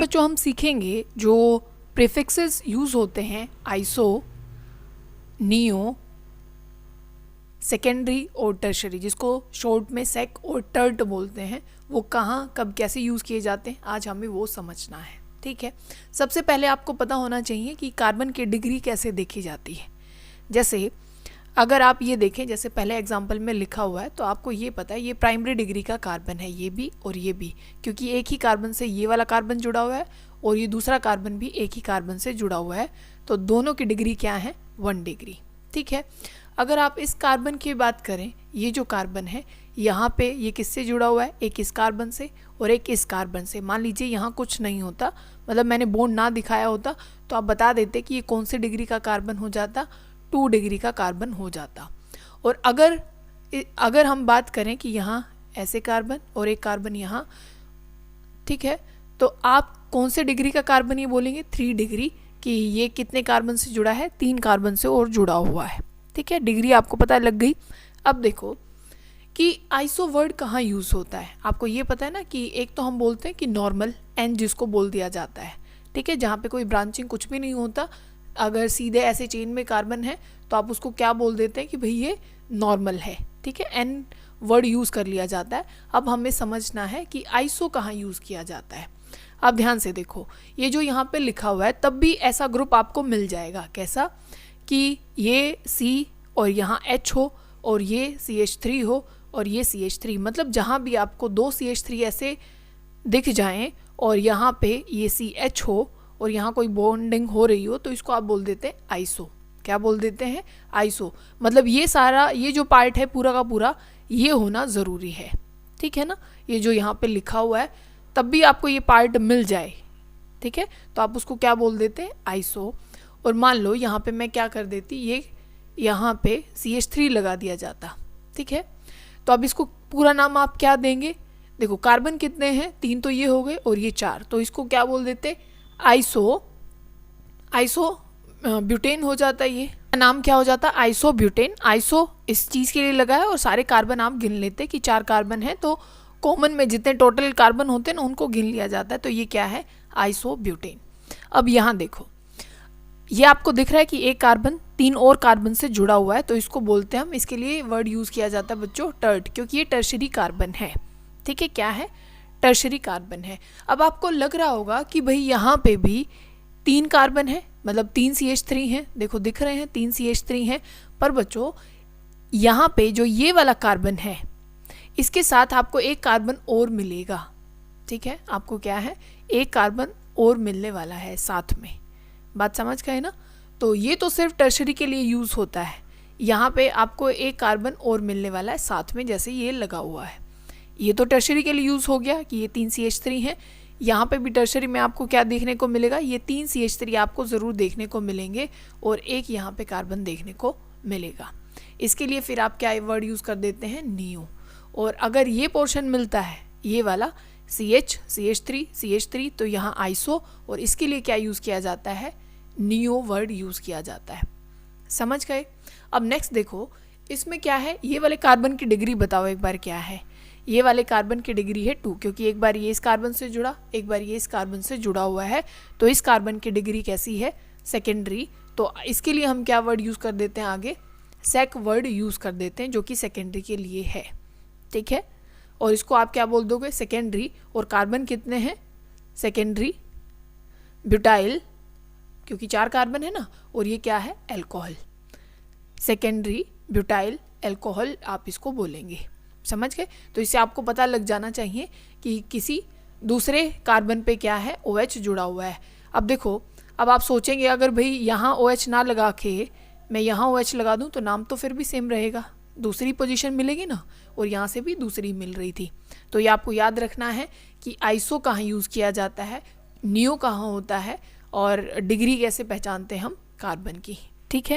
बच्चों हम सीखेंगे जो प्रीफिक्सेस यूज़ होते हैं आइसो, नियो, सेकेंडरी और टर्शरी, जिसको शॉर्ट में सेक और टर्ट बोलते हैं, वो कहाँ कब कैसे यूज़ किए जाते हैं आज हमें वो समझना है। ठीक है, सबसे पहले आपको पता होना चाहिए कि कार्बन की डिग्री कैसे देखी जाती है। जैसे अगर आप ये देखें, जैसे पहले एग्जाम्पल में लिखा हुआ है तो आपको ये पता है ये प्राइमरी डिग्री का कार्बन है, ये भी और ये भी, क्योंकि एक ही कार्बन से ये वाला कार्बन जुड़ा हुआ है और ये दूसरा कार्बन भी एक ही कार्बन से जुड़ा हुआ है, तो दोनों की डिग्री क्या है 1 डिग्री। ठीक है, अगर आप इस कार्बन की बात करें, ये जो कार्बन है यहाँ पे ये किससे जुड़ा हुआ है, एक इस कार्बन से और एक इस कार्बन से। मान लीजिए यहाँ कुछ नहीं होता, मतलब मैंने बॉन्ड ना दिखाया होता तो आप बता देते कि ये कौन से डिग्री का कार्बन हो जाता, 2 डिग्री का कार्बन हो जाता। और अगर हम बात करें कि यहाँ ऐसे कार्बन और एक कार्बन यहाँ, ठीक है, तो आप कौन से डिग्री का कार्बन ये बोलेंगे 3 डिग्री, कि ये कितने कार्बन से जुड़ा है, 3 कार्बन से और जुड़ा हुआ है। ठीक है, डिग्री आपको पता लग गई। अब देखो कि आइसो वर्ड कहाँ यूज़ होता है, आपको ये पता है ना कि एक तो हम बोलते हैं कि नॉर्मल एन जिसको बोल दिया जाता है, ठीक है, जहाँ पे कोई ब्रांचिंग कुछ भी नहीं होता, अगर सीधे ऐसे चेन में कार्बन है तो आप उसको क्या बोल देते हैं कि भाई ये नॉर्मल है। ठीक है, एन वर्ड यूज़ कर लिया जाता है। अब हमें समझना है कि आइसो कहाँ यूज़ किया जाता है। अब ध्यान से देखो, ये जो यहाँ पे लिखा हुआ है तब भी ऐसा ग्रुप आपको मिल जाएगा, कैसा कि ये C और यहाँ H हो और ये CH3 हो और ये CH3, मतलब जहाँ भी आपको 2 CH3 ऐसे दिख जाएं और यहाँ पे ये CH हो और यहाँ कोई बॉन्डिंग हो रही हो, तो इसको आप बोल देते हैं आइसो। क्या बोल देते हैं, आइसो। मतलब ये सारा, ये जो पार्ट है पूरा का पूरा ये होना ज़रूरी है। ठीक है ना, ये जो यहाँ पे लिखा हुआ है तब भी आपको ये पार्ट मिल जाए, ठीक है, तो आप उसको क्या बोल देते हैं आइसो। और मान लो यहाँ पे मैं क्या कर देती, ये यहाँ पे CH3 लगा दिया जाता। ठीक है, तो अब इसको पूरा नाम आप क्या देंगे, देखो कार्बन कितने हैं 3 तो ये हो गए और ये 4, तो इसको क्या बोल देते आइसो ब्यूटेन हो जाता है, ये नाम क्या हो जाता आइसो ब्यूटेन। आइसो इस चीज़ के लिए लगा है और सारे कार्बन आप गिन लेते कि 4 कार्बन है तो कॉमन में जितने टोटल कार्बन होते हैं ना उनको गिन लिया जाता है, तो ये क्या है आइसो ब्यूटेन। अब यहाँ देखो, ये आपको दिख रहा है कि एक कार्बन 3 और कार्बन से जुड़ा हुआ है, तो इसको बोलते हैं हम, इसके लिए वर्ड यूज़ किया जाता है बच्चों टर्ट, क्योंकि ये टर्शरी कार्बन है। ठीक है, क्या है टर्शरी कार्बन है। अब आपको लग रहा होगा कि भाई यहाँ पे भी 3 कार्बन है, मतलब 3 CH3 हैं, देखो दिख रहे हैं 3 CH3 हैं, पर बच्चों यहाँ पे जो ये वाला कार्बन है इसके साथ आपको एक कार्बन और मिलेगा। ठीक है, आपको क्या है एक कार्बन और मिलने वाला है साथ में, बात समझ गए ना। तो ये तो सिर्फ टर्शरी के लिए यूज़ होता है, यहाँ पे आपको एक कार्बन और मिलने वाला है साथ में, जैसे ये लगा हुआ है, ये तो टर्शरी के लिए यूज़ हो गया कि ये 3 CH3 हैं। यहाँ पे भी टर्शरी में आपको क्या देखने को मिलेगा, ये 3 CH3 आपको ज़रूर देखने को मिलेंगे और एक यहाँ पे कार्बन देखने को मिलेगा। इसके लिए फिर आप क्या वर्ड यूज़ कर देते हैं नियो। और अगर ये पोर्शन मिलता है ये वाला CH3 तो यहाँ आइसो, और इसके लिए क्या यूज़ किया जाता है नियो वर्ड यूज़ किया जाता है। समझ गए। अब नेक्स्ट देखो, इसमें क्या है, ये वाले कार्बन की डिग्री बताओ एक बार क्या है। ये वाले कार्बन की डिग्री है 2, क्योंकि एक बार ये इस कार्बन से जुड़ा, एक बार ये इस कार्बन से जुड़ा हुआ है, तो इस कार्बन की डिग्री कैसी है सेकेंडरी। तो इसके लिए हम क्या वर्ड यूज़ कर देते हैं आगे, सेक वर्ड यूज़ कर देते हैं, जो कि सेकेंडरी के लिए है। ठीक है, और इसको आप क्या बोल दोगे सेकेंडरी। और कार्बन कितने हैं सेकेंडरी ब्यूटाइल, क्योंकि 4 कार्बन है ना, और ये क्या है अल्कोहल, सेकेंडरी ब्यूटाइल अल्कोहल आप इसको बोलेंगे। समझ गए। तो इससे आपको पता लग जाना चाहिए कि किसी दूसरे कार्बन पे क्या है OH जुड़ा हुआ है। अब देखो, अब आप सोचेंगे अगर भाई यहाँ OH ना लगा के मैं यहाँ OH लगा दूँ तो नाम तो फिर भी सेम रहेगा, दूसरी पोजीशन मिलेगी ना, और यहाँ से भी दूसरी मिल रही थी। तो ये आपको याद रखना है कि आइसो कहाँ यूज़ किया जाता है, नियो कहाँ होता है, और डिग्री कैसे पहचानते हैं हम कार्बन की। ठीक है।